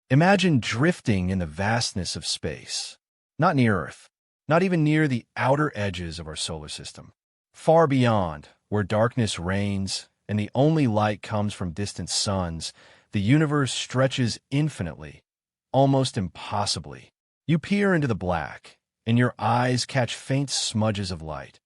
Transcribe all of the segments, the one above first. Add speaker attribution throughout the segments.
Speaker 1: Imagine drifting in the vastness of space. Not near Earth, not even near the outer edges of our solar system. Far beyond, where darkness reigns and the only light comes from distant suns, the universe stretches infinitely, almost impossibly. You peer into the black, and your eyes catch faint smudges of light,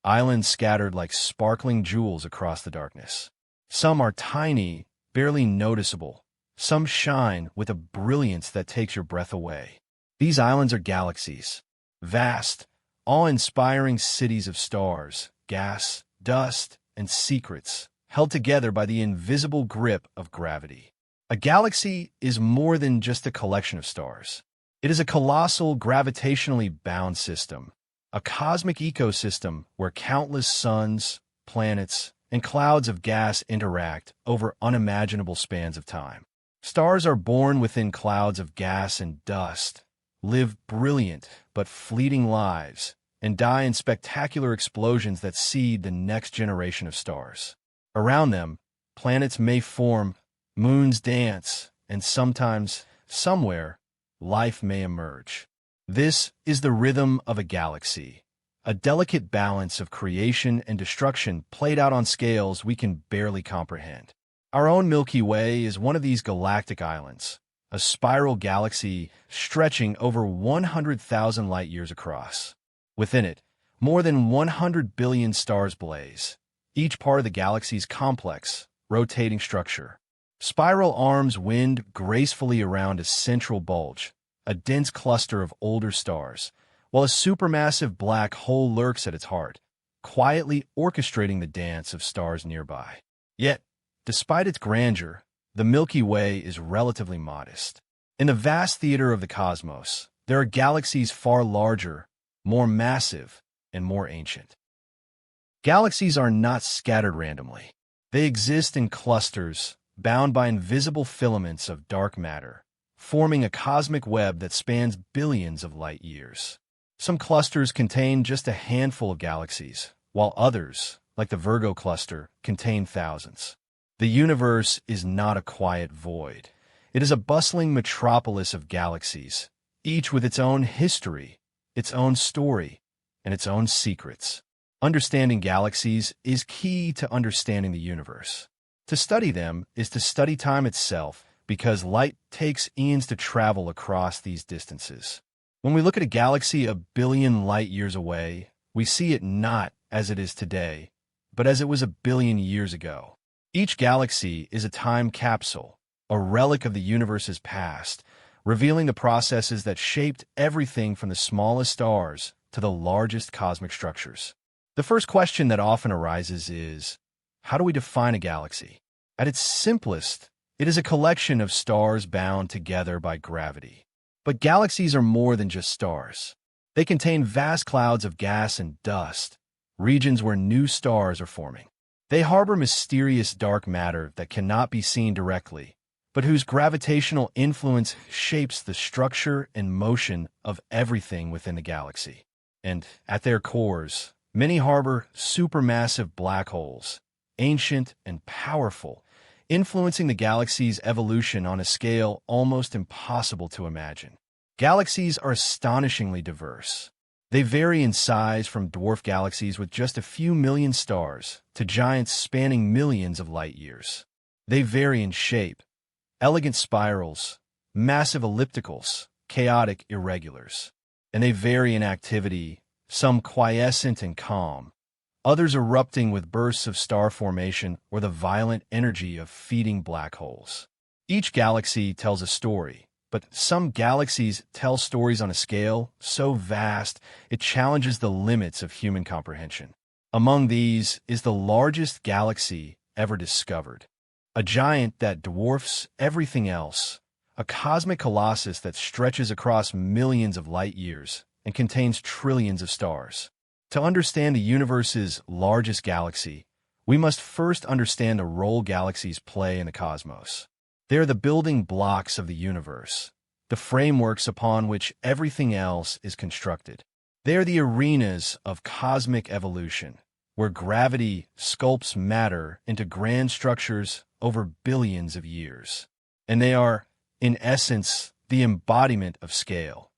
Speaker 1: islands scattered like sparkling jewels across the darkness. Some are tiny, barely noticeable. Some shine with a brilliance that takes your breath away. These islands are galaxies, vast, awe-inspiring cities of stars, gas, dust, and secrets, held together by the invisible grip of gravity. A galaxy is more than just a collection of stars. It is a colossal, gravitationally bound system, a cosmic ecosystem where countless suns, planets, and clouds of gas interact over unimaginable spans of time. Stars are born within clouds of gas and dust, live brilliant but fleeting lives, and die in spectacular explosions that seed the next generation of stars. Around them, planets may form, moons dance, and sometimes, somewhere, life may emerge. This is the rhythm of a galaxy, a delicate balance of creation and destruction played out on scales we can barely comprehend. Our own Milky Way is one of these galactic islands, a spiral galaxy stretching over 100,000 light-years across. Within it, more than 100 billion stars blaze, each part of the galaxy's complex, rotating structure. Spiral arms wind gracefully around a central bulge, a dense cluster of older stars, while a supermassive black hole lurks at its heart, quietly orchestrating the dance of stars nearby. Yet, despite its grandeur, the Milky Way is relatively modest. In the vast theater of the cosmos, there are galaxies far larger, more massive, and more ancient. Galaxies are not scattered randomly. They exist in clusters, bound by invisible filaments of dark matter, forming a cosmic web that spans billions of light-years. Some clusters contain just a handful of galaxies, while others, like the Virgo cluster, contain thousands. The universe is not a quiet void. It is a bustling metropolis of galaxies, each with its own history, its own story, and its own secrets. Understanding galaxies is key to understanding the universe. To study them is to study time itself, because light takes eons to travel across these distances. When we look at a galaxy a billion light-years away, we see it not as it is today, but as it was a billion years ago. Each galaxy is a time capsule, a relic of the universe's past, revealing the processes that shaped everything from the smallest stars to the largest cosmic structures. The first question that often arises is, how do we define a galaxy? At its simplest, it is a collection of stars bound together by gravity. But galaxies are more than just stars. They contain vast clouds of gas and dust, regions where new stars are forming. They harbor mysterious dark matter that cannot be seen directly, but whose gravitational influence shapes the structure and motion of everything within the galaxy. And at their cores, many harbor supermassive black holes, ancient and powerful, influencing the galaxy's evolution on a scale almost impossible to imagine. Galaxies are astonishingly diverse. They vary in size from dwarf galaxies with just a few million stars to giants spanning millions of light-years. They vary in shape, elegant spirals, massive ellipticals, chaotic irregulars. And they vary in activity, some quiescent and calm, others erupting with bursts of star formation or the violent energy of feeding black holes. Each galaxy tells a story, but some galaxies tell stories on a scale so vast it challenges the limits of human comprehension. Among these is the largest galaxy ever discovered, a giant that dwarfs everything else, a cosmic colossus that stretches across millions of light-years and contains trillions of stars. To understand the universe's largest galaxy, we must first understand the role galaxies play in the cosmos. They are the building blocks of the universe, the frameworks upon which everything else is constructed. They are the arenas of cosmic evolution, where gravity sculpts matter into grand structures over billions of years. And they are, In essence, the embodiment of scale.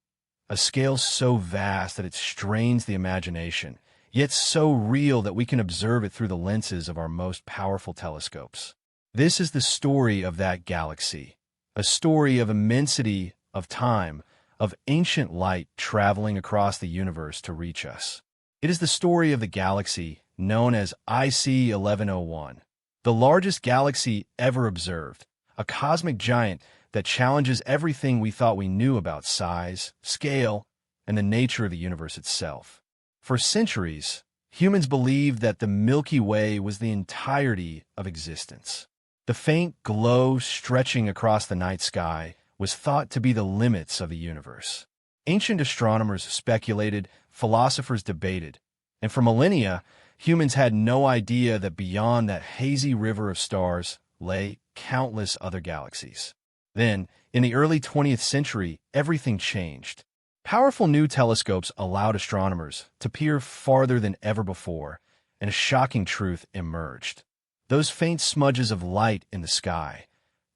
Speaker 1: A scale so vast that it strains the imagination, yet so real that we can observe it through the lenses of our most powerful telescopes. This is the story of that galaxy, a story of immensity, of time, of ancient light traveling across the universe to reach us. It is the story of the galaxy known as IC 1101, the largest galaxy ever observed, a cosmic giant that challenges everything we thought we knew about size, scale, and the nature of the universe itself. For centuries, humans believed that the Milky Way was the entirety of existence. The faint glow stretching across the night sky was thought to be the limits of the universe. Ancient astronomers speculated, philosophers debated, and for millennia, humans had no idea that beyond that hazy river of stars lay countless other galaxies. Then, in the early 20th century, everything changed. Powerful new telescopes allowed astronomers to peer farther than ever before, and a shocking truth emerged. Those faint smudges of light in the sky,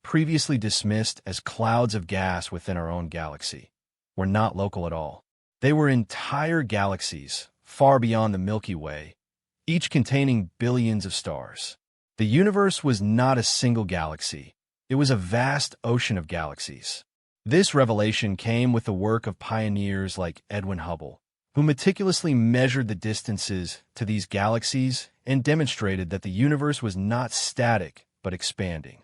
Speaker 1: previously dismissed as clouds of gas within our own galaxy, were not local at all. They were entire galaxies, far beyond the Milky Way, each containing billions of stars. The universe was not a single galaxy. It was a vast ocean of galaxies. This revelation came with the work of pioneers like Edwin Hubble, who meticulously measured the distances to these galaxies and demonstrated that the universe was not static but expanding.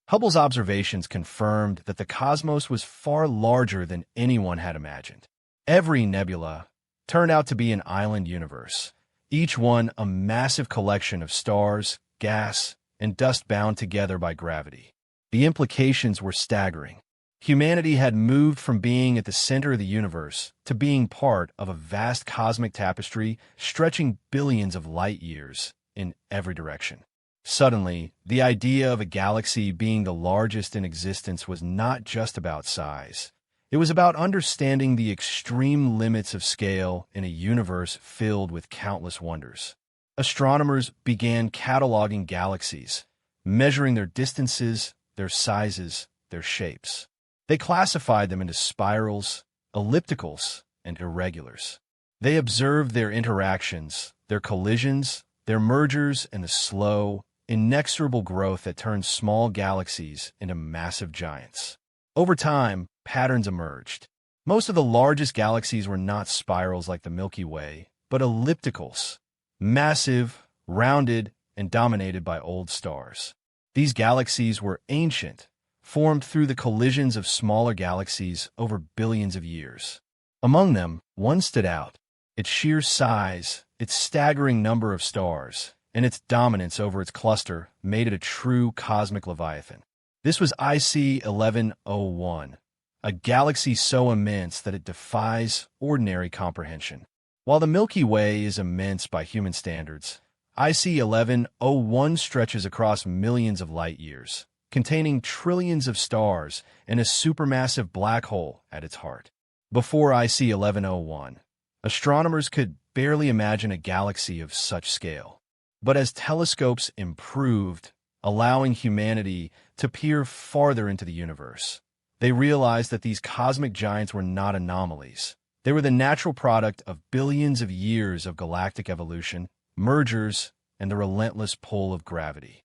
Speaker 1: Hubble's observations confirmed that the cosmos was far larger than anyone had imagined. Every nebula turned out to be an island universe, each one a massive collection of stars, gas, and dust bound together by gravity. The implications were staggering. Humanity had moved from being at the center of the universe to being part of a vast cosmic tapestry stretching billions of light years in every direction. Suddenly, the idea of a galaxy being the largest in existence was not just about size. It was about understanding the extreme limits of scale in a universe filled with countless wonders. Astronomers began cataloging galaxies, measuring their distances, their sizes, their shapes. They classified them into spirals, ellipticals, and irregulars. They observed their interactions, their collisions, their mergers, and the slow, inexorable growth that turns small galaxies into massive giants. Over time, patterns emerged. Most of the largest galaxies were not spirals like the Milky Way, but ellipticals, massive, rounded, and dominated by old stars. These galaxies were ancient, formed through the collisions of smaller galaxies over billions of years. Among them, one stood out. Its sheer size, its staggering number of stars, and its dominance over its cluster made it a true cosmic leviathan. This was IC 1101, a galaxy so immense that it defies ordinary comprehension. While the Milky Way is immense by human standards, IC 1101 stretches across millions of light years, containing trillions of stars and a supermassive black hole at its heart. Before IC 1101, astronomers could barely imagine a galaxy of such scale. But as telescopes improved, allowing humanity to peer farther into the universe, they realized that these cosmic giants were not anomalies. They were the natural product of billions of years of galactic evolution, mergers, and the relentless pull of gravity.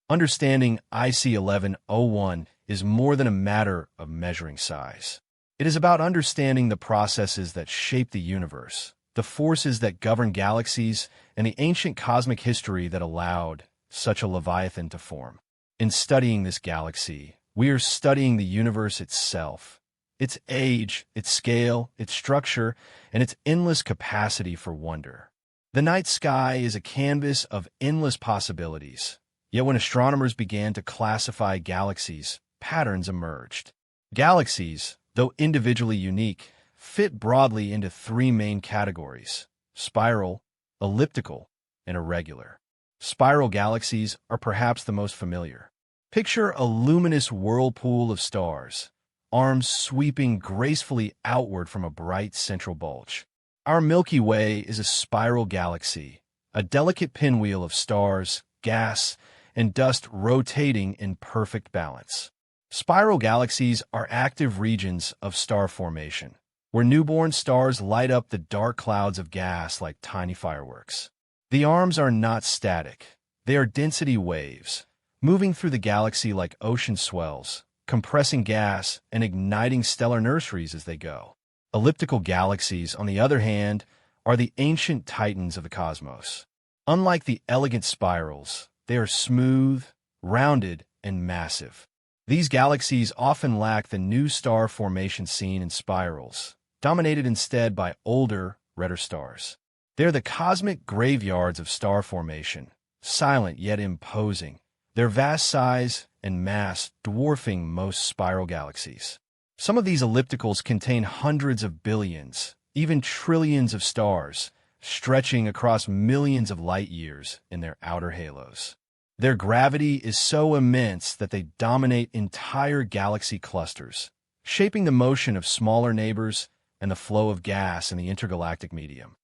Speaker 1: Understanding IC 1101 is more than a matter of measuring size. It is about understanding the processes that shape the universe, the forces that govern galaxies, and the ancient cosmic history that allowed such a leviathan to form. In studying this galaxy, we are studying the universe itself, its age, its scale, its structure, and its endless capacity for wonder. The night sky is a canvas of endless possibilities. Yet when astronomers began to classify galaxies, patterns emerged. Galaxies, though individually unique, fit broadly into three main categories: spiral, elliptical, and irregular. Spiral galaxies are perhaps the most familiar. Picture a luminous whirlpool of stars, arms sweeping gracefully outward from a bright central bulge. Our Milky Way is a spiral galaxy, a delicate pinwheel of stars, gas, and dust rotating in perfect balance. Spiral galaxies are active regions of star formation, where newborn stars light up the dark clouds of gas like tiny fireworks. The arms are not static. They are density waves, moving through the galaxy like ocean swells, compressing gas and igniting stellar nurseries as they go. Elliptical galaxies, on the other hand, are the ancient titans of the cosmos. Unlike the elegant spirals, they are smooth, rounded, and massive. These galaxies often lack the new star formation seen in spirals, dominated instead by older, redder stars. They are the cosmic graveyards of star formation, silent yet imposing, their vast size and mass dwarfing most spiral galaxies. Some of these ellipticals contain hundreds of billions, even trillions of stars, stretching across millions of light years in their outer halos. Their gravity is so immense that they dominate entire galaxy clusters, shaping the motion of smaller neighbors and the flow of gas in the intergalactic medium.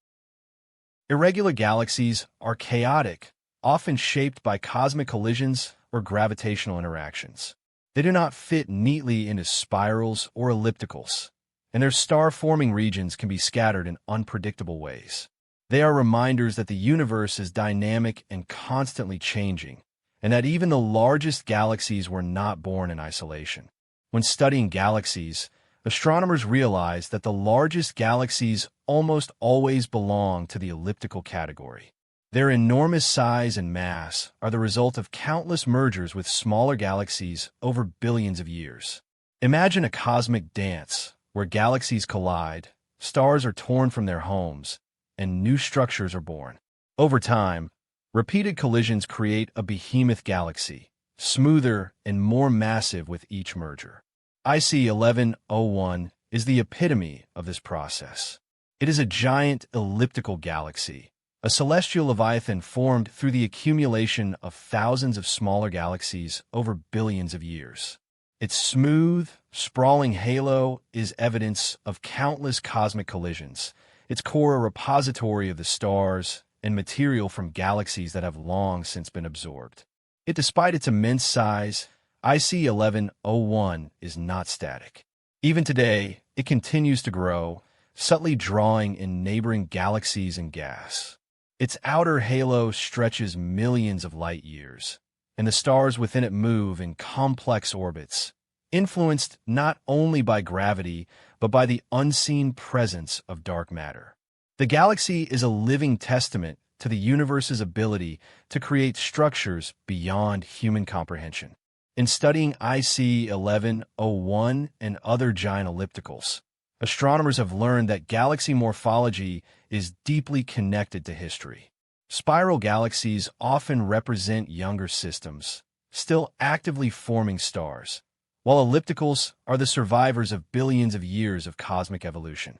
Speaker 1: Irregular galaxies are chaotic, often shaped by cosmic collisions or gravitational interactions. They do not fit neatly into spirals or ellipticals, and their star-forming regions can be scattered in unpredictable ways. They are reminders that the universe is dynamic and constantly changing, and that even the largest galaxies were not born in isolation. When studying galaxies, astronomers realize that the largest galaxies almost always belong to the elliptical category. Their enormous size and mass are the result of countless mergers with smaller galaxies over billions of years. Imagine a cosmic dance where galaxies collide, stars are torn from their homes, and new structures are born. Over time, repeated collisions create a behemoth galaxy, smoother and more massive with each merger. IC 1101 is the epitome of this process. It is a giant elliptical galaxy, a celestial leviathan formed through the accumulation of thousands of smaller galaxies over billions of years. Its smooth, sprawling halo is evidence of countless cosmic collisions, its core a repository of the stars and material from galaxies that have long since been absorbed. Yet despite its immense size, IC 1101 is not static. Even today, it continues to grow, subtly drawing in neighboring galaxies and gas. Its outer halo stretches millions of light years, and the stars within it move in complex orbits, influenced not only by gravity, but by the unseen presence of dark matter. The galaxy is a living testament to the universe's ability to create structures beyond human comprehension. In studying IC 1101 and other giant ellipticals, astronomers have learned that galaxy morphology is deeply connected to history. Spiral galaxies often represent younger systems, still actively forming stars, while ellipticals are the survivors of billions of years of cosmic evolution.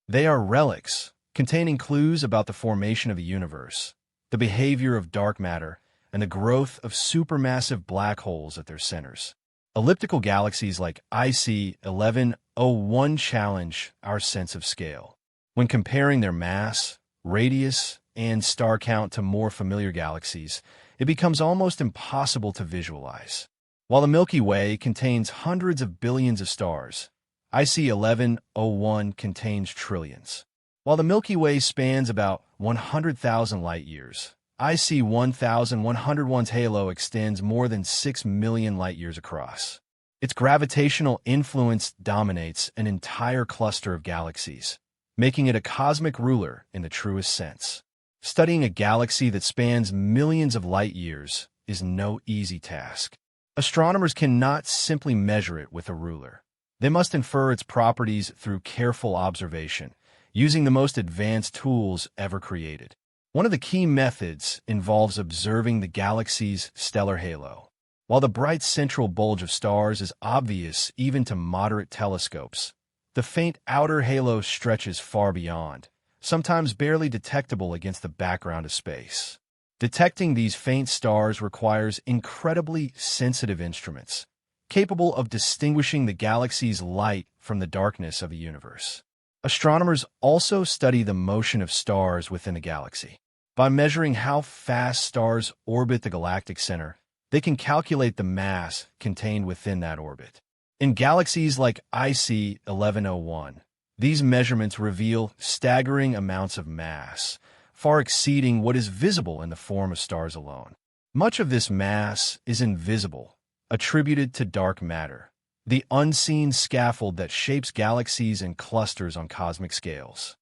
Speaker 1: They are relics, containing clues about the formation of the universe, the behavior of dark matter, and the growth of supermassive black holes at their centers. Elliptical galaxies like IC 1101 challenge our sense of scale. When comparing their mass, radius, and star count to more familiar galaxies, it becomes almost impossible to visualize. While the Milky Way contains hundreds of billions of stars, IC 1101 contains trillions. While the Milky Way spans about 100,000 light-years, IC 1101's halo extends more than 6 million light-years across. Its gravitational influence dominates an entire cluster of galaxies, making it a cosmic ruler in the truest sense. Studying a galaxy that spans millions of light-years is no easy task. Astronomers cannot simply measure it with a ruler. They must infer its properties through careful observation, using the most advanced tools ever created. One of the key methods involves observing the galaxy's stellar halo. While the bright central bulge of stars is obvious even to moderate telescopes, the faint outer halo stretches far beyond, sometimes barely detectable against the background of space. Detecting these faint stars requires incredibly sensitive instruments, capable of distinguishing the galaxy's light from the darkness of the universe. Astronomers also study the motion of stars within the galaxy. By measuring how fast stars orbit the galactic center, they can calculate the mass contained within that orbit. In galaxies like IC 1101, these measurements reveal staggering amounts of mass, far exceeding what is visible in the form of stars alone. Much of this mass is invisible, attributed to dark matter, the unseen scaffold that shapes galaxies and clusters on cosmic scales.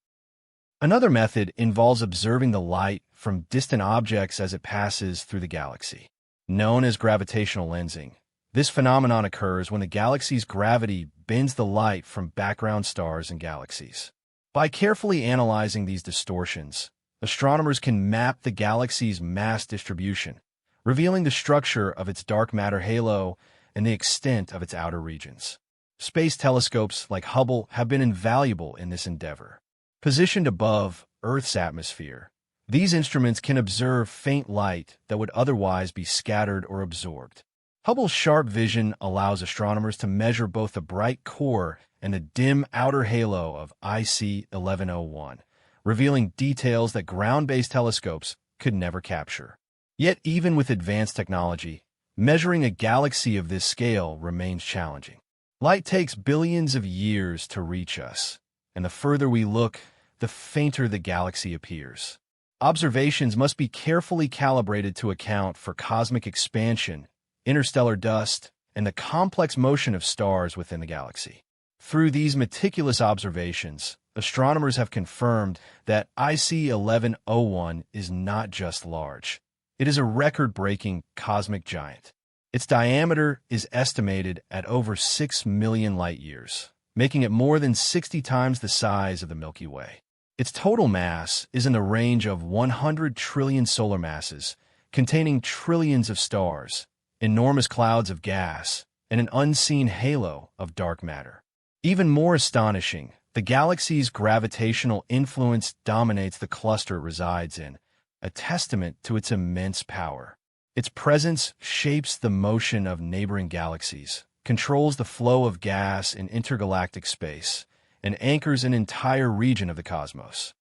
Speaker 1: Another method involves observing the light from distant objects as it passes through the galaxy. Known as gravitational lensing, this phenomenon occurs when the galaxy's gravity bends the light from background stars and galaxies. By carefully analyzing these distortions, astronomers can map the galaxy's mass distribution, revealing the structure of its dark matter halo and the extent of its outer regions. Space telescopes like Hubble have been invaluable in this endeavor. Positioned above Earth's atmosphere, these instruments can observe faint light that would otherwise be scattered or absorbed. Hubble's sharp vision allows astronomers to measure both the bright core and the dim outer halo of IC 1101, revealing details that ground-based telescopes could never capture. Yet even with advanced technology, measuring a galaxy of this scale remains challenging. Light takes billions of years to reach us, and the further we look, the fainter the galaxy appears. Observations must be carefully calibrated to account for cosmic expansion, interstellar dust, and the complex motion of stars within the galaxy. Through these meticulous observations, astronomers have confirmed that IC 1101 is not just large. It is a record-breaking cosmic giant. Its diameter is estimated at over 6 million light-years, making it more than 60 times the size of the Milky Way. Its total mass is in the range of 100 trillion solar masses, containing trillions of stars, enormous clouds of gas, and an unseen halo of dark matter. Even more astonishing, the galaxy's gravitational influence dominates the cluster it resides in, a testament to its immense power. Its presence shapes the motion of neighboring galaxies, controls the flow of gas in intergalactic space, and anchors an entire region of the cosmos.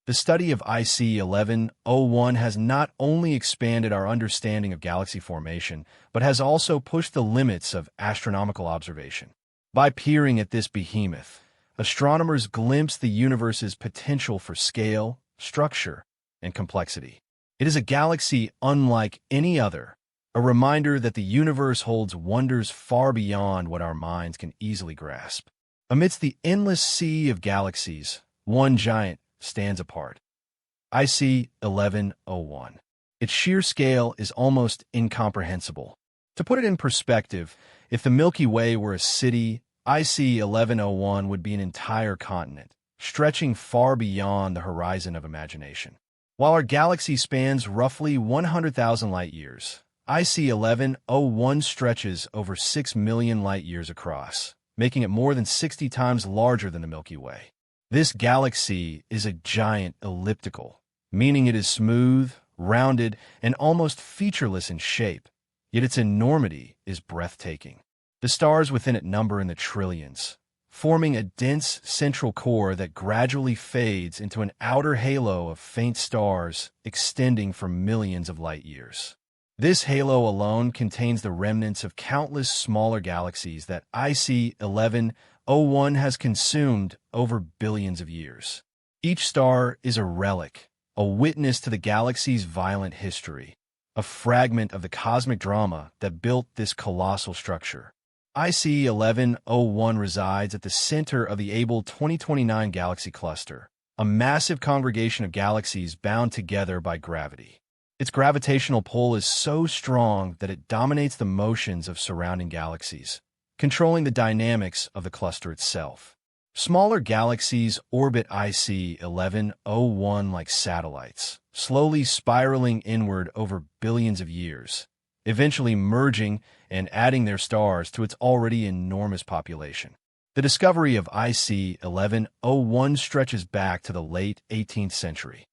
Speaker 1: The study of IC 1101 has not only expanded our understanding of galaxy formation, but has also pushed the limits of astronomical observation. By peering at this behemoth, astronomers glimpse the universe's potential for scale, structure, and complexity. It is a galaxy unlike any other, a reminder that the universe holds wonders far beyond what our minds can easily grasp. Amidst the endless sea of galaxies, one giant stands apart. IC 1101. Its sheer scale is almost incomprehensible. To put it in perspective, if the Milky Way were a city, IC 1101 would be an entire continent, stretching far beyond the horizon of imagination. While our galaxy spans roughly 100,000 light-years, IC 1101 stretches over 6 million light-years across, making it more than 60 times larger than the Milky Way. This galaxy is a giant elliptical, meaning it is smooth, rounded, and almost featureless in shape, yet its enormity is breathtaking. The stars within it number in the trillions, forming a dense central core that gradually fades into an outer halo of faint stars extending for millions of light-years. This halo alone contains the remnants of countless smaller galaxies that IC 1101 has consumed over billions of years. Each star is a relic, a witness to the galaxy's violent history, a fragment of the cosmic drama that built this colossal structure. IC 1101 resides at the center of the Able 2029 galaxy cluster, a massive congregation of galaxies bound together by gravity. Its gravitational pull is so strong that it dominates the motions of surrounding galaxies, controlling the dynamics of the cluster itself. Smaller galaxies orbit IC 1101 like satellites, slowly spiraling inward over billions of years, eventually merging and adding their stars to its already enormous population. The discovery of IC 1101 stretches back to the late 18th century.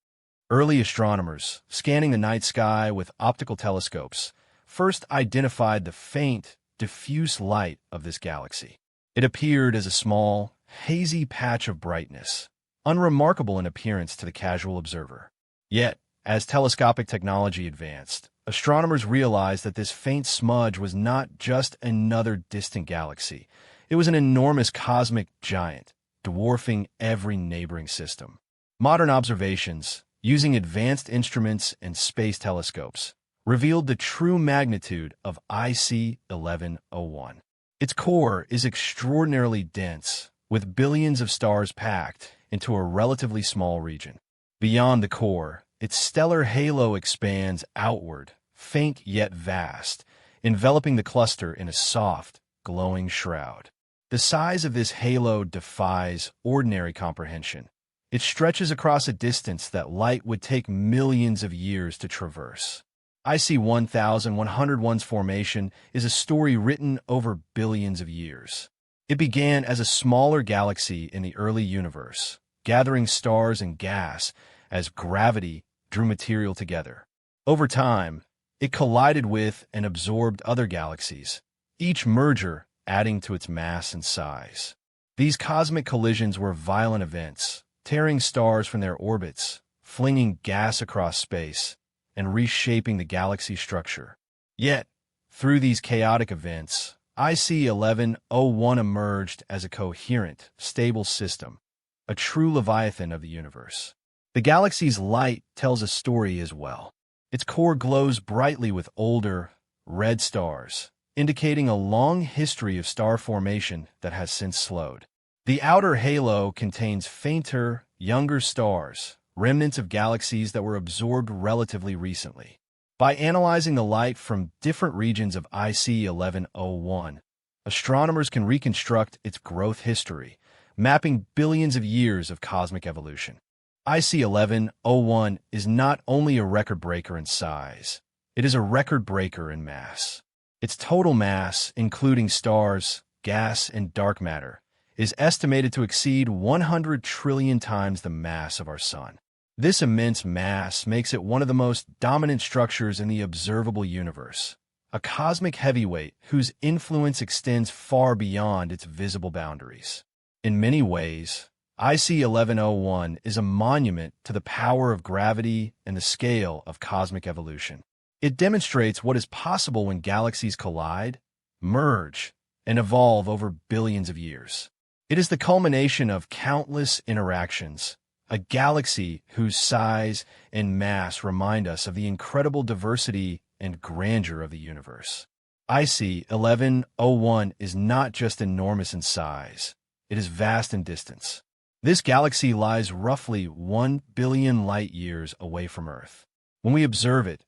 Speaker 1: Early astronomers, scanning the night sky with optical telescopes, first identified the faint, diffuse light of this galaxy. It appeared as a small, hazy patch of brightness, unremarkable in appearance to the casual observer. Yet, as telescopic technology advanced, astronomers realized that this faint smudge was not just another distant galaxy. It was an enormous cosmic giant, dwarfing every neighboring system. Modern observations, using advanced instruments and space telescopes, revealed the true magnitude of IC 1101. Its core is extraordinarily dense, with billions of stars packed into a relatively small region. Beyond the core, its stellar halo expands outward, faint yet vast, enveloping the cluster in a soft, glowing shroud. The size of this halo defies ordinary comprehension. It stretches across a distance that light would take millions of years to traverse. IC 1101's formation is a story written over billions of years. It began as a smaller galaxy in the early universe, gathering stars and gas as gravity drew material together. Over time, it collided with and absorbed other galaxies, each merger adding to its mass and size. These cosmic collisions were violent events, tearing stars from their orbits, flinging gas across space, and reshaping the galaxy structure. Yet, through these chaotic events, IC 1101 emerged as a coherent, stable system, a true leviathan of the universe. The galaxy's light tells a story as well. Its core glows brightly with older, red stars, indicating a long history of star formation that has since slowed. The outer halo contains fainter, younger stars, remnants of galaxies that were absorbed relatively recently. By analyzing the light from different regions of IC 1101, astronomers can reconstruct its growth history, mapping billions of years of cosmic evolution. IC 1101 is not only a record breaker in size, it is a record breaker in mass. Its total mass, including stars, gas, and dark matter, is estimated to exceed 100 trillion times the mass of our Sun. This immense mass makes it one of the most dominant structures in the observable universe, a cosmic heavyweight whose influence extends far beyond its visible boundaries. In many ways, IC 1101 is a monument to the power of gravity and the scale of cosmic evolution. It demonstrates what is possible when galaxies collide, merge, and evolve over billions of years. It is the culmination of countless interactions, a galaxy whose size and mass remind us of the incredible diversity and grandeur of the universe. IC 1101 is not just enormous in size, it is vast in distance. This galaxy lies roughly 1 billion light-years away from Earth. When we observe it,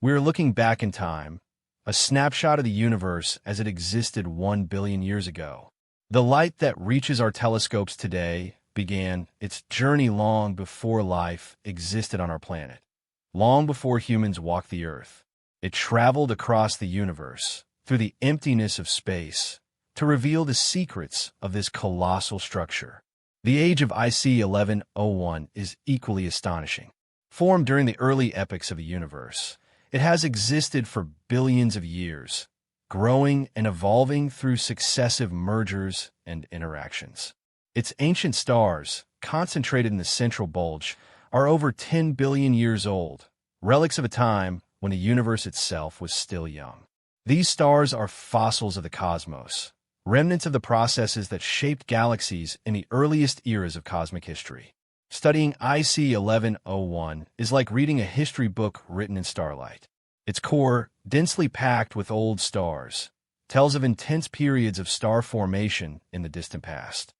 Speaker 1: we are looking back in time, a snapshot of the universe as it existed 1 billion years ago. The light that reaches our telescopes today began its journey long before life existed on our planet, long before humans walked the Earth. It traveled across the universe, through the emptiness of space, to reveal the secrets of this colossal structure. The age of IC 1101 is equally astonishing. Formed during the early epochs of the universe, it has existed for billions of years, growing and evolving through successive mergers and interactions. Its ancient stars, concentrated in the central bulge, are over 10 billion years old, relics of a time when the universe itself was still young. These stars are fossils of the cosmos, remnants of the processes that shaped galaxies in the earliest eras of cosmic history. Studying IC 1101 is like reading a history book written in starlight. Its core, densely packed with old stars, tells of intense periods of star formation in the distant past.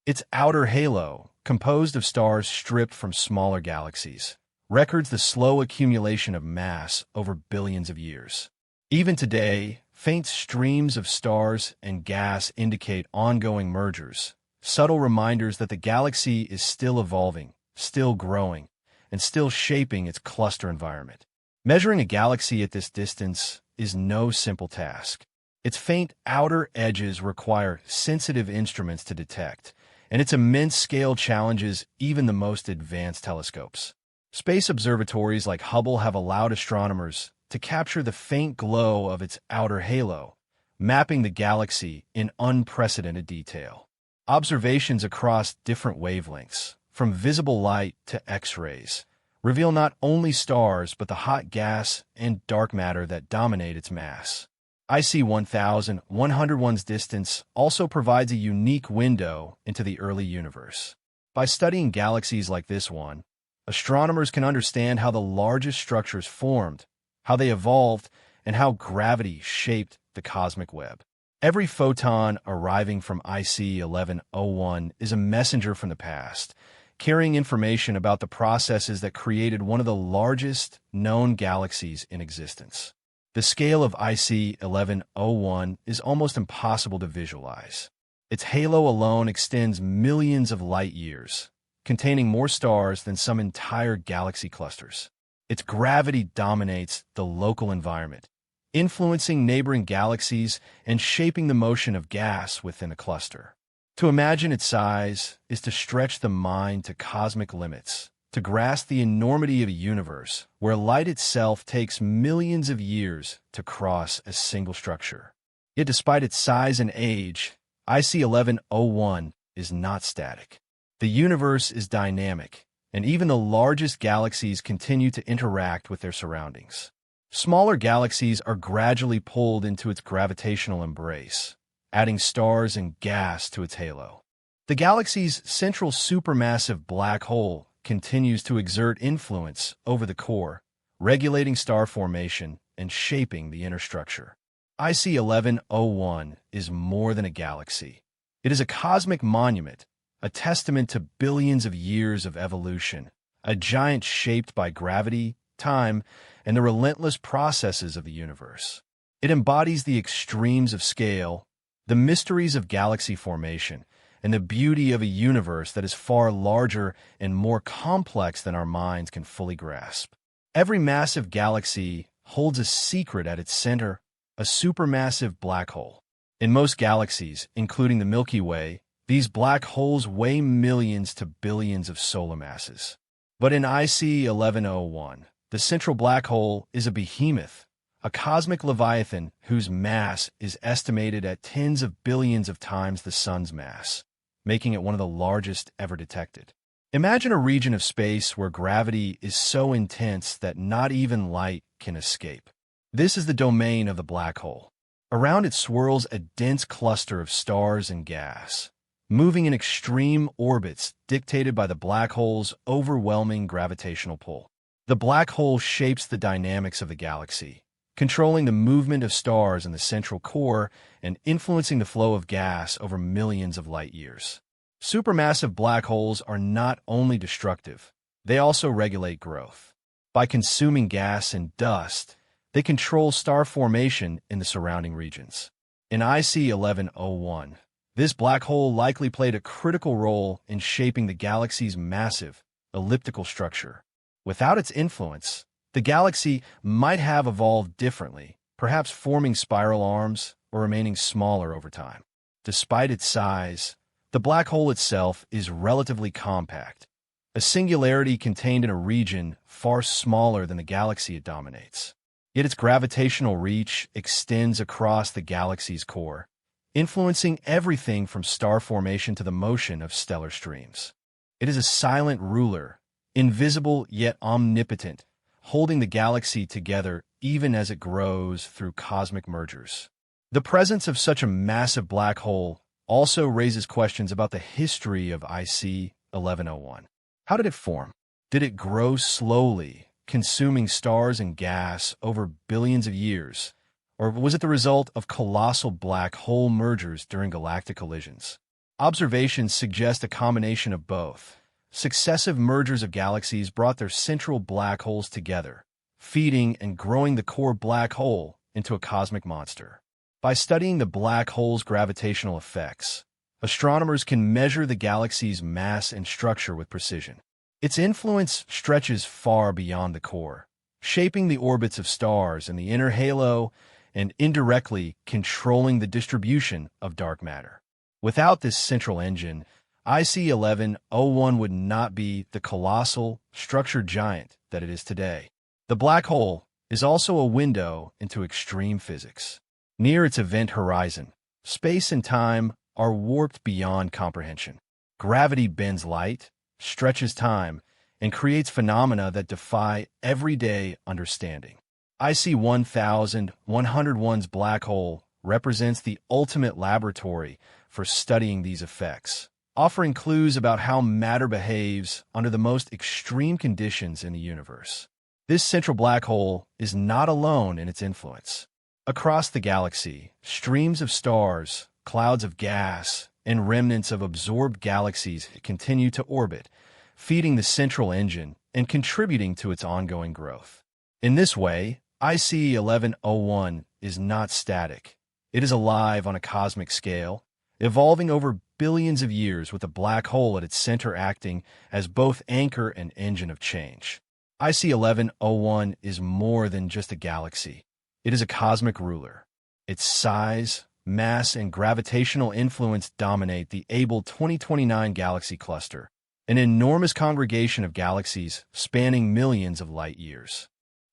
Speaker 1: Its outer halo, composed of stars stripped from smaller galaxies, records the slow accumulation of mass over billions of years. Even today, faint streams of stars and gas indicate ongoing mergers, subtle reminders that the galaxy is still evolving, still growing, and still shaping its cluster environment. Measuring a galaxy at this distance is no simple task. Its faint outer edges require sensitive instruments to detect, and its immense scale challenges even the most advanced telescopes. Space observatories like Hubble have allowed astronomers to capture the faint glow of its outer halo, mapping the galaxy in unprecedented detail. Observations across different wavelengths, from visible light to X-rays, reveal not only stars but the hot gas and dark matter that dominate its mass. IC 1101's distance also provides a unique window into the early universe. By studying galaxies like this one, astronomers can understand how the largest structures formed, how they evolved, and how gravity shaped the cosmic web. Every photon arriving from IC 1101 is a messenger from the past, carrying information about the processes that created one of the largest known galaxies in existence. The scale of IC 1101 is almost impossible to visualize. Its halo alone extends millions of light years, containing more stars than some entire galaxy clusters. Its gravity dominates the local environment, influencing neighboring galaxies and shaping the motion of gas within a cluster. To imagine its size is to stretch the mind to cosmic limits, to grasp the enormity of a universe where light itself takes millions of years to cross a single structure. Yet despite its size and age, IC 1101 is not static. The universe is dynamic, and even the largest galaxies continue to interact with their surroundings. Smaller galaxies are gradually pulled into its gravitational embrace, adding stars and gas to its halo. The galaxy's central supermassive black hole continues to exert influence over the core, regulating star formation and shaping the inner structure. IC 1101 is more than a galaxy. It is a cosmic monument, a testament to billions of years of evolution, a giant shaped by gravity, time, and the relentless processes of the universe. It embodies the extremes of scale, the mysteries of galaxy formation, and the beauty of a universe that is far larger and more complex than our minds can fully grasp. Every massive galaxy holds a secret at its center, a supermassive black hole. In most galaxies, including the Milky Way, these black holes weigh millions to billions of solar masses. But in IC 1101, the central black hole is a behemoth, a cosmic leviathan whose mass is estimated at tens of billions of times the Sun's mass, making it one of the largest ever detected. Imagine a region of space where gravity is so intense that not even light can escape. This is the domain of the black hole. Around it swirls a dense cluster of stars and gas, moving in extreme orbits dictated by the black hole's overwhelming gravitational pull. The black hole shapes the dynamics of the galaxy, controlling the movement of stars in the central core and influencing the flow of gas over millions of light years. Supermassive black holes are not only destructive, they also regulate growth. By consuming gas and dust, they control star formation in the surrounding regions. In IC 1101, this black hole likely played a critical role in shaping the galaxy's massive, elliptical structure. Without its influence, the galaxy might have evolved differently, perhaps forming spiral arms or remaining smaller over time. Despite its size, the black hole itself is relatively compact, a singularity contained in a region far smaller than the galaxy it dominates. Yet its gravitational reach extends across the galaxy's core, influencing everything from star formation to the motion of stellar streams. It is a silent ruler, invisible yet omnipotent, holding the galaxy together even as it grows through cosmic mergers. The presence of such a massive black hole also raises questions about the history of IC 1101. How did it form? Did it grow slowly, consuming stars and gas over billions of years? Or was it the result of colossal black hole mergers during galactic collisions? Observations suggest a combination of both. Successive mergers of galaxies brought their central black holes together, feeding and growing the core black hole into a cosmic monster. By studying the black hole's gravitational effects, astronomers can measure the galaxy's mass and structure with precision. Its influence stretches far beyond the core, shaping the orbits of stars in the inner halo and indirectly controlling the distribution of dark matter. Without this central engine, IC 1101 would not be the colossal, structured giant that it is today. The black hole is also a window into extreme physics. Near its event horizon, space and time are warped beyond comprehension. Gravity bends light, stretches time, and creates phenomena that defy everyday understanding. IC 1101's black hole represents the ultimate laboratory for studying these effects, offering clues about how matter behaves under the most extreme conditions in the universe. This central black hole is not alone in its influence. Across the galaxy, streams of stars, clouds of gas, and remnants of absorbed galaxies continue to orbit, feeding the central engine and contributing to its ongoing growth. In this way, IC 1101 is not static. It is alive on a cosmic scale, evolving over billions of years with a black hole at its center acting as both anchor and engine of change. IC 1101 is more than just a galaxy. It is a cosmic ruler. Its size, mass, and gravitational influence dominate the Able 2029 galaxy cluster, an enormous congregation of galaxies spanning millions of light years.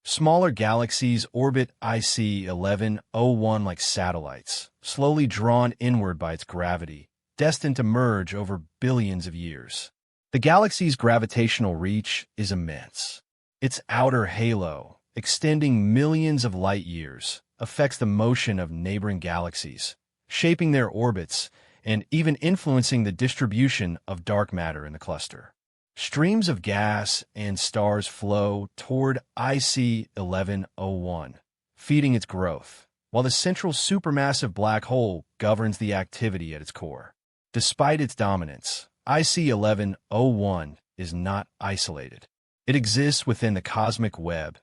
Speaker 1: Smaller galaxies orbit IC 1101 like satellites, slowly drawn inward by its gravity, destined to merge over billions of years. The galaxy's gravitational reach is immense. Its outer halo, extending millions of light years, affects the motion of neighboring galaxies, shaping their orbits and even influencing the distribution of dark matter in the cluster. Streams of gas and stars flow toward IC 1101, feeding its growth, while the central supermassive black hole governs the activity at its core. Despite its dominance, IC 1101 is not isolated. It exists within the cosmic web,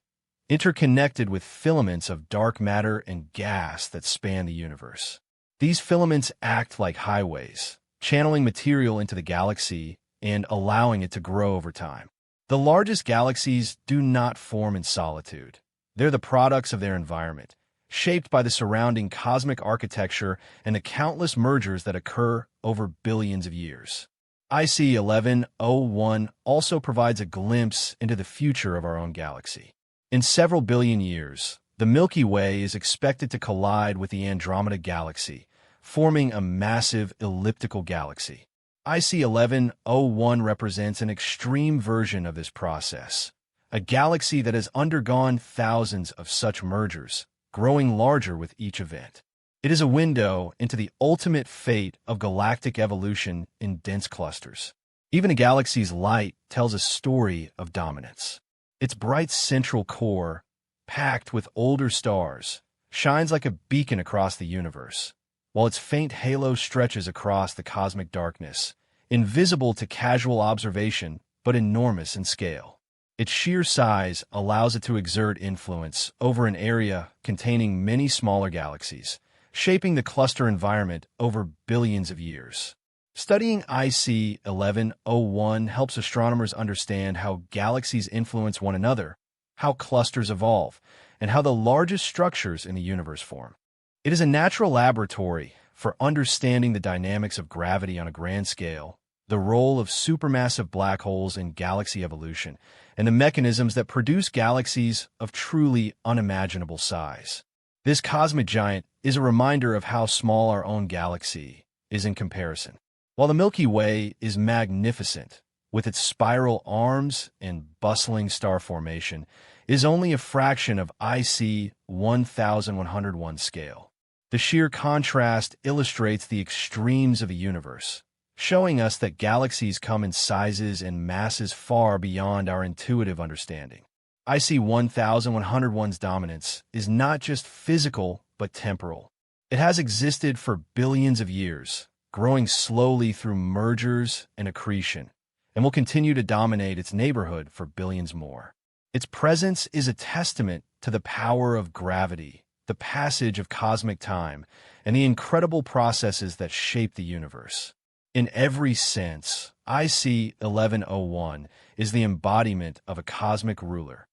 Speaker 1: interconnected with filaments of dark matter and gas that span the universe. These filaments act like highways, channeling material into the galaxy and allowing it to grow over time. The largest galaxies do not form in solitude. They're the products of their environment, shaped by the surrounding cosmic architecture and the countless mergers that occur over billions of years. IC 1101 also provides a glimpse into the future of our own galaxy. In several billion years, the Milky Way is expected to collide with the Andromeda Galaxy, forming a massive elliptical galaxy. IC 1101 represents an extreme version of this process, a galaxy that has undergone thousands of such mergers, growing larger with each event. It is a window into the ultimate fate of galactic evolution in dense clusters. Even a galaxy's light tells a story of dominance. Its bright central core, packed with older stars, shines like a beacon across the universe, while its faint halo stretches across the cosmic darkness, invisible to casual observation but enormous in scale. Its sheer size allows it to exert influence over an area containing many smaller galaxies, shaping the cluster environment over billions of years. Studying IC 1101 helps astronomers understand how galaxies influence one another, how clusters evolve, and how the largest structures in the universe form. It is a natural laboratory for understanding the dynamics of gravity on a grand scale, the role of supermassive black holes in galaxy evolution, and the mechanisms that produce galaxies of truly unimaginable size. This cosmic giant is a reminder of how small our own galaxy is in comparison. While the Milky Way is magnificent, with its spiral arms and bustling star formation, is only a fraction of IC 1101 scale. The sheer contrast illustrates the extremes of the universe, showing us that galaxies come in sizes and masses far beyond our intuitive understanding. IC 1101's dominance is not just physical but temporal. It has existed for billions of years, growing slowly through mergers and accretion, and will continue to dominate its neighborhood for billions more. Its presence is a testament to the power of gravity, the passage of cosmic time, and the incredible processes that shape the universe. In every sense, IC 1101 is the embodiment of a cosmic ruler,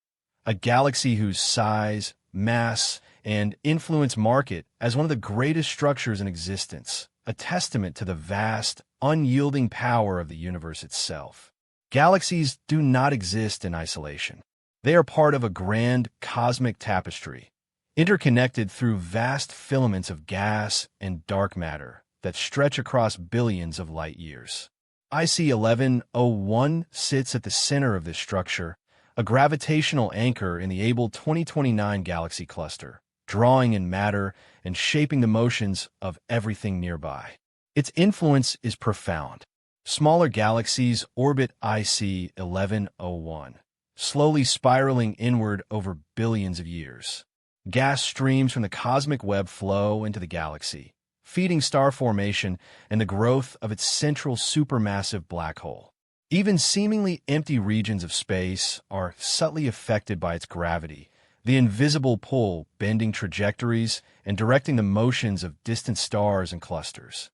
Speaker 1: a galaxy whose size, mass, and influence mark it as one of the greatest structures in existence, a testament to the vast, unyielding power of the universe itself. Galaxies do not exist in isolation. They are part of a grand cosmic tapestry, interconnected through vast filaments of gas and dark matter that stretch across billions of light years. IC 1101 sits at the center of this structure, a gravitational anchor in the able 2029 galaxy cluster, drawing in matter and shaping the motions of everything nearby. Its influence is profound. Smaller galaxies orbit IC 1101, slowly spiraling inward over billions of years. Gas streams from the cosmic web flow into the galaxy, feeding star formation and the growth of its central supermassive black hole. Even seemingly empty regions of space are subtly affected by its gravity, the invisible pull bending trajectories and directing the motions of distant stars and clusters.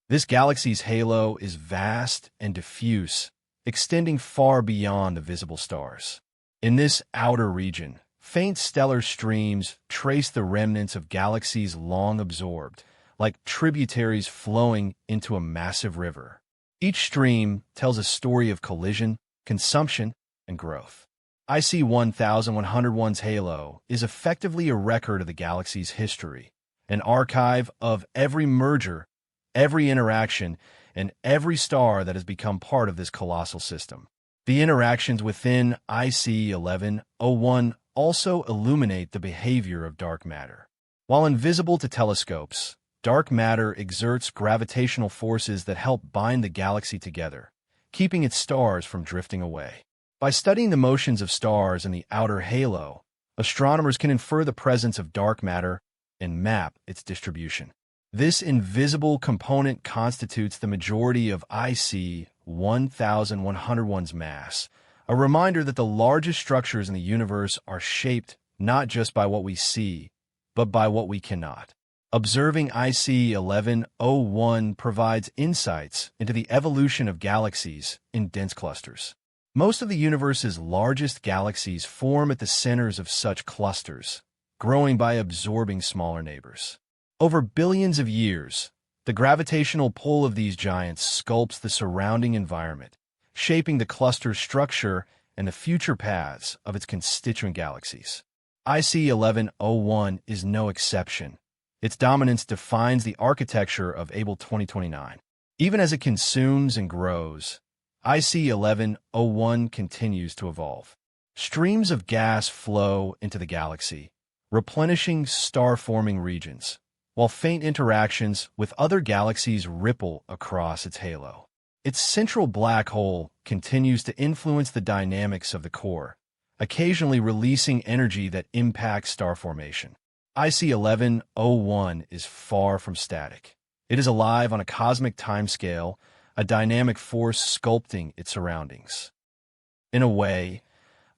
Speaker 1: This galaxy's halo is vast and diffuse, extending far beyond the visible stars. In this outer region, faint stellar streams trace the remnants of galaxies long absorbed, like tributaries flowing into a massive river. Each stream tells a story of collision, consumption, and growth. IC 1101's halo is effectively a record of the galaxy's history, an archive of every merger, every interaction, and every star that has become part of this colossal system. The interactions within IC 1101 also illuminate the behavior of dark matter. While invisible to telescopes, dark matter exerts gravitational forces that help bind the galaxy together, keeping its stars from drifting away. By studying the motions of stars in the outer halo, astronomers can infer the presence of dark matter and map its distribution. This invisible component constitutes the majority of IC 1101's mass, a reminder that the largest structures in the universe are shaped not just by what we see, but by what we cannot. Observing IC 1101 provides insights into the evolution of galaxies in dense clusters. Most of the universe's largest galaxies form at the centers of such clusters, growing by absorbing smaller neighbors. Over billions of years, the gravitational pull of these giants sculpts the surrounding environment, shaping the cluster's structure and the future paths of its constituent galaxies. IC 1101 is no exception. Its dominance defines the architecture of Able 2029. Even as it consumes and grows, IC 1101 continues to evolve. Streams of gas flow into the galaxy, replenishing star-forming regions, while faint interactions with other galaxies ripple across its halo. Its central black hole continues to influence the dynamics of the core, occasionally releasing energy that impacts star formation. IC 1101 is far from static. It is alive on a cosmic timescale, a dynamic force sculpting its surroundings. In a way,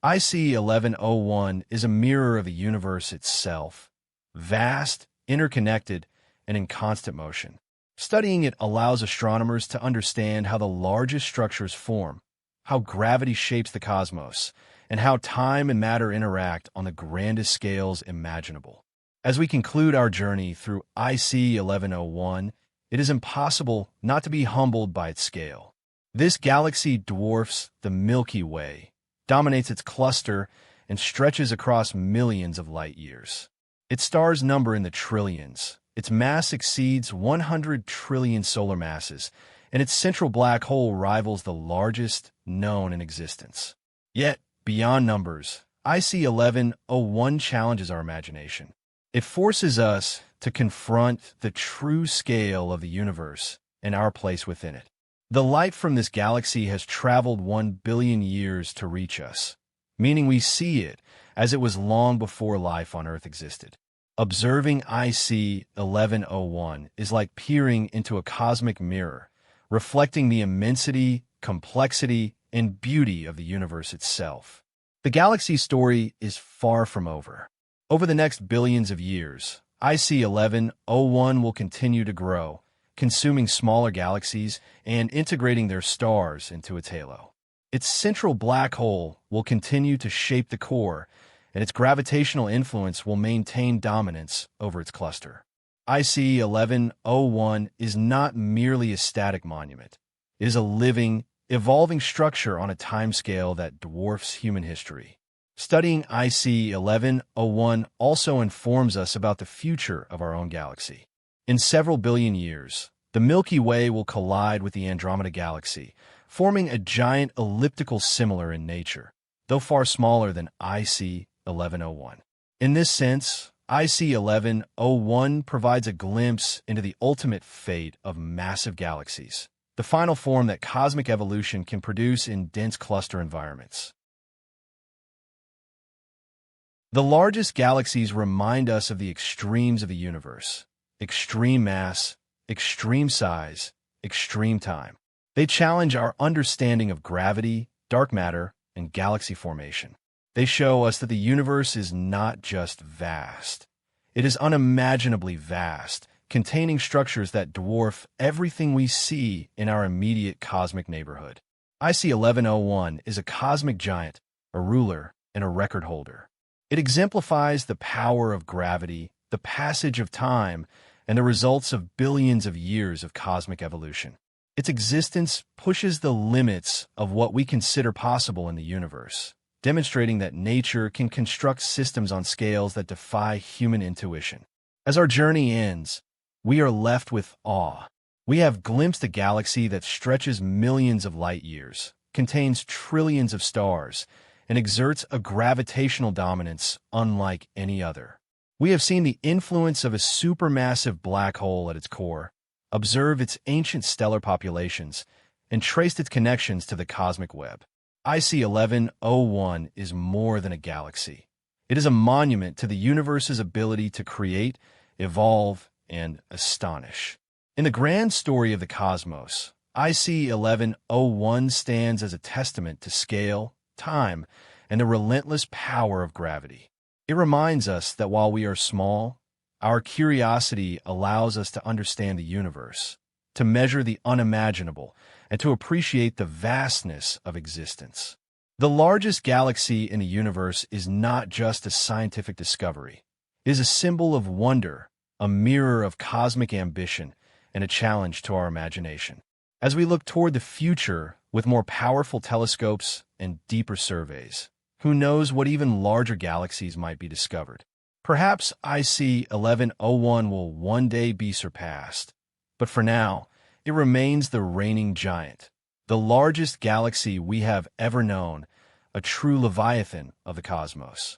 Speaker 1: IC 1101 is a mirror of the universe itself, vast, interconnected, and in constant motion. Studying it allows astronomers to understand how the largest structures form, how gravity shapes the cosmos, and how time and matter interact on the grandest scales imaginable. As we conclude our journey through IC 1101, it is impossible not to be humbled by its scale. This galaxy dwarfs the Milky Way, dominates its cluster, and stretches across millions of light years. Its stars number in the trillions. Its mass exceeds 100 trillion solar masses, and its central black hole rivals the largest known in existence. Yet, beyond numbers, IC 1101 challenges our imagination. It forces us to confront the true scale of the universe and our place within it. The light from this galaxy has traveled 1 billion years to reach us, meaning we see it as it was long before life on Earth existed. Observing IC 1101 is like peering into a cosmic mirror, reflecting the immensity, complexity, and beauty of the universe itself. The galaxy story is far from over. Over the next billions of years, IC 1101 will continue to grow, consuming smaller galaxies and integrating their stars into its halo. Its central black hole will continue to shape the core, and its gravitational influence will maintain dominance over its cluster. IC 1101 is not merely a static monument. It is a living, evolving structure on a timescale that dwarfs human history. Studying IC 1101 also informs us about the future of our own galaxy. In several billion years, The Milky Way will collide with the Andromeda Galaxy, forming a giant elliptical similar in nature, though far smaller than IC 1101. In this sense, IC 1101 provides a glimpse into the ultimate fate of massive galaxies, the final form that cosmic evolution can produce in dense cluster environments. The largest galaxies remind us of the extremes of the universe: extreme mass, extreme size, extreme time. They challenge our understanding of gravity, dark matter, and galaxy formation. They show us that the universe is not just vast. It is unimaginably vast, containing structures that dwarf everything we see in our immediate cosmic neighborhood. IC 1101 is a cosmic giant, a ruler, and a record holder. It exemplifies the power of gravity, the passage of time, and the results of billions of years of cosmic evolution. Its existence pushes the limits of what we consider possible in the universe, demonstrating that nature can construct systems on scales that defy human intuition. As our journey ends, we are left with awe. We have glimpsed a galaxy that stretches millions of light years, contains trillions of stars, and exerts a gravitational dominance unlike any other. We have seen the influence of a supermassive black hole at its core, observed its ancient stellar populations, and traced its connections to the cosmic web. IC 1101 is more than a galaxy. It is a monument to the universe's ability to create, evolve, and astonish. In the grand story of the cosmos, IC 1101 stands as a testament to scale, time, and the relentless power of gravity. It reminds us that while we are small, our curiosity allows us to understand the universe, to measure the unimaginable, and to appreciate the vastness of existence. The largest galaxy in the universe is not just a scientific discovery. It is a symbol of wonder, a mirror of cosmic ambition, and a challenge to our imagination. As we look toward the future with more powerful telescopes and deeper surveys, who knows what even larger galaxies might be discovered? Perhaps IC 1101 will one day be surpassed, but for now, it remains the reigning giant, the largest galaxy we have ever known, a true leviathan of the cosmos.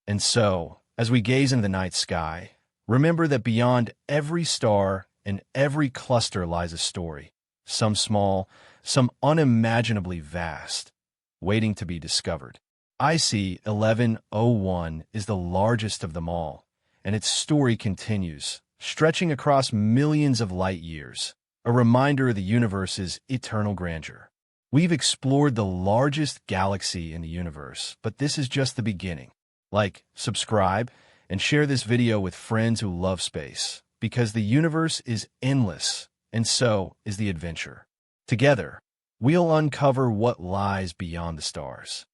Speaker 1: And so, as we gaze into the night sky, remember that beyond every star and every cluster lies a story, some small, some unimaginably vast, waiting to be discovered. IC 1101 is the largest of them all, and its story continues, stretching across millions of light years, a reminder of the universe's eternal grandeur. We've explored the largest galaxy in the universe, but this is just the beginning. Like, subscribe, and share this video with friends who love space, because the universe is endless, and so is the adventure. Together, we'll uncover what lies beyond the stars.